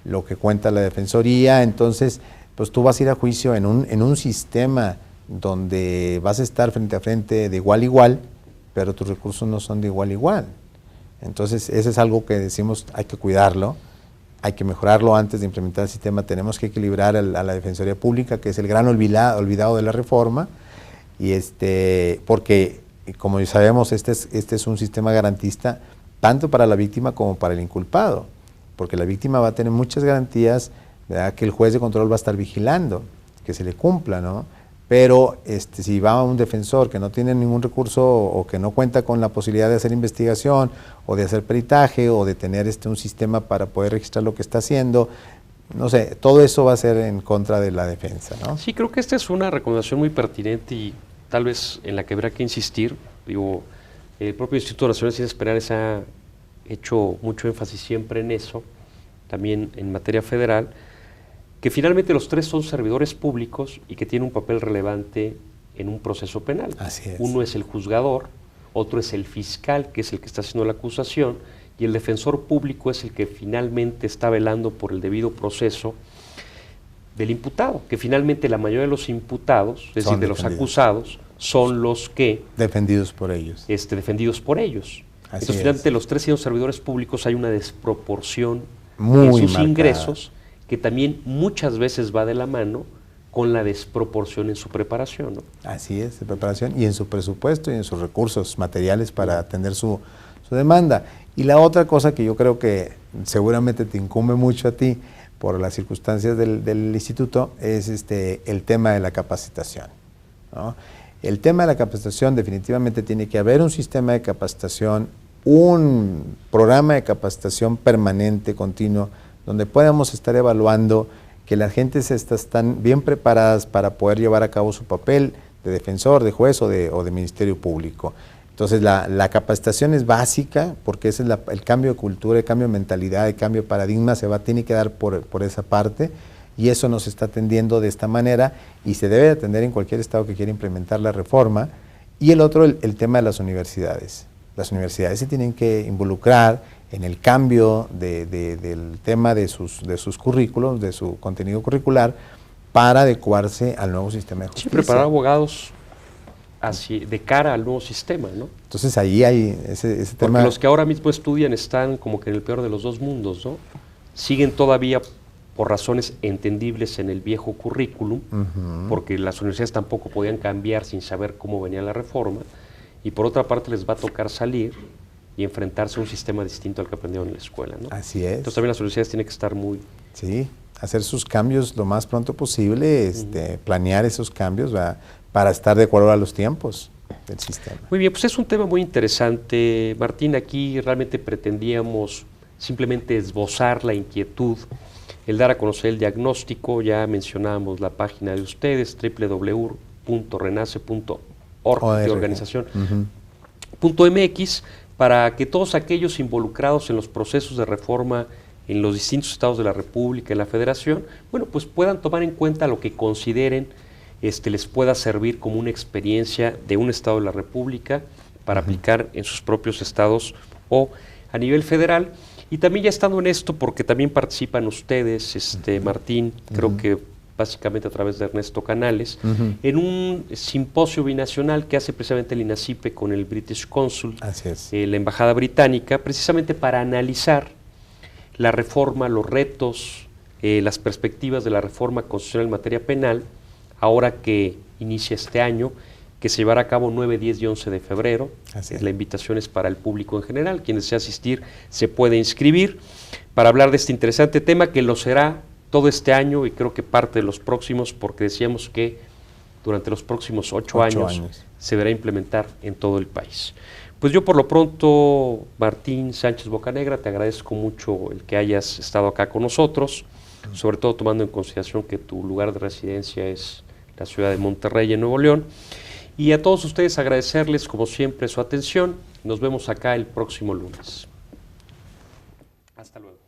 lo que cuenta la Defensoría. Entonces, pues tú vas a ir a juicio en un sistema donde vas a estar frente a frente de igual a igual, pero tus recursos no son de igual a igual. Entonces, eso es algo que decimos, hay que cuidarlo, hay que mejorarlo antes de implementar el sistema. Tenemos que equilibrar a la Defensoría Pública, que es el gran olvidado de la reforma, y porque como ya sabemos, este es un sistema garantista tanto para la víctima como para el inculpado, porque la víctima va a tener muchas garantías, ¿verdad?, que el juez de control va a estar vigilando, que se le cumpla, ¿no? Pero si va un defensor que no tiene ningún recurso o que no cuenta con la posibilidad de hacer investigación o de hacer peritaje o de tener un sistema para poder registrar lo que está haciendo, no sé, todo eso va a ser en contra de la defensa, ¿no? Sí, creo que esta es una recomendación muy pertinente y tal vez en la que habrá que insistir. Digo, el propio Instituto Nacional de Ciencias Penales ha hecho mucho énfasis siempre en eso, también en materia federal, que finalmente los tres son servidores públicos y que tienen un papel relevante en un proceso penal. Así es. Uno es el juzgador, otro es el fiscal, que es el que está haciendo la acusación, y el defensor público es el que finalmente está velando por el debido proceso del imputado, que finalmente la mayoría de los imputados, es decir, de los acusados, son los que... defendidos por ellos. Defendidos por ellos. Así Entonces, finalmente, los tres siendo servidores públicos hay una desproporción muy en sus marcada. ingresos, que también muchas veces va de la mano con la desproporción en su preparación, ¿no? Así es, de preparación y en su presupuesto y en sus recursos materiales para atender su demanda. Y la otra cosa que yo creo que seguramente te incumbe mucho a ti por las circunstancias del instituto es el tema de la capacitación, ¿no? El tema de la capacitación definitivamente tiene que haber un sistema de capacitación, un programa de capacitación permanente, continuo, donde podamos estar evaluando que las gentes están bien preparadas para poder llevar a cabo su papel de defensor, de juez o de ministerio público. Entonces la capacitación es básica porque ese es el cambio de cultura, el cambio de mentalidad, el cambio de paradigma tiene que dar por esa parte, y eso nos está atendiendo de esta manera y se debe atender en cualquier estado que quiera implementar la reforma. Y el otro, el tema de las universidades. Las universidades se tienen que involucrar en el cambio del tema de sus currículos, de su contenido curricular, para adecuarse al nuevo sistema de justicia. Sí, preparar abogados de cara al nuevo sistema, ¿no? Entonces ahí hay ese tema. Porque los que ahora mismo estudian están como que en el peor de los dos mundos, ¿no? Siguen todavía por razones entendibles en el viejo currículum, porque las universidades tampoco podían cambiar sin saber cómo venía la reforma, y por otra parte les va a tocar salir y enfrentarse a un sistema distinto al que aprendieron en la escuela, ¿no? Así es. Entonces también las universidades tienen que estar muy... Sí, hacer sus cambios lo más pronto posible, planear esos cambios, ¿verdad?, para estar de acuerdo a los tiempos del sistema. Muy bien, pues es un tema muy interesante, Martín. Aquí realmente pretendíamos simplemente esbozar la inquietud, el dar a conocer el diagnóstico. Ya mencionábamos la página de ustedes, www.renace.org, de organización, .mx, para que todos aquellos involucrados en los procesos de reforma en los distintos estados de la República, en la Federación, bueno, pues puedan tomar en cuenta lo que consideren les pueda servir como una experiencia de un estado de la República para aplicar en sus propios estados o a nivel federal. Y también ya estando en esto, porque también participan ustedes, Martín, creo que básicamente a través de Ernesto Canales, en un simposio binacional que hace precisamente el INACIPE con el British Consul, la Embajada Británica, precisamente para analizar la reforma, los retos, las perspectivas de la reforma constitucional en materia penal, ahora que inicia este año, que se llevará a cabo 9, 10 y 11 de febrero. La invitación es para el público en general. Quien desea asistir se puede inscribir para hablar de este interesante tema, que lo será todo este año y creo que parte de los próximos, porque decíamos que durante los próximos 8 años se verá implementar en todo el país. Pues yo por lo pronto, Martín Sánchez Bocanegra, te agradezco mucho el que hayas estado acá con nosotros, sobre todo tomando en consideración que tu lugar de residencia es la ciudad de Monterrey, en Nuevo León. Y a todos ustedes agradecerles, como siempre, su atención. Nos vemos acá el próximo lunes. Hasta luego.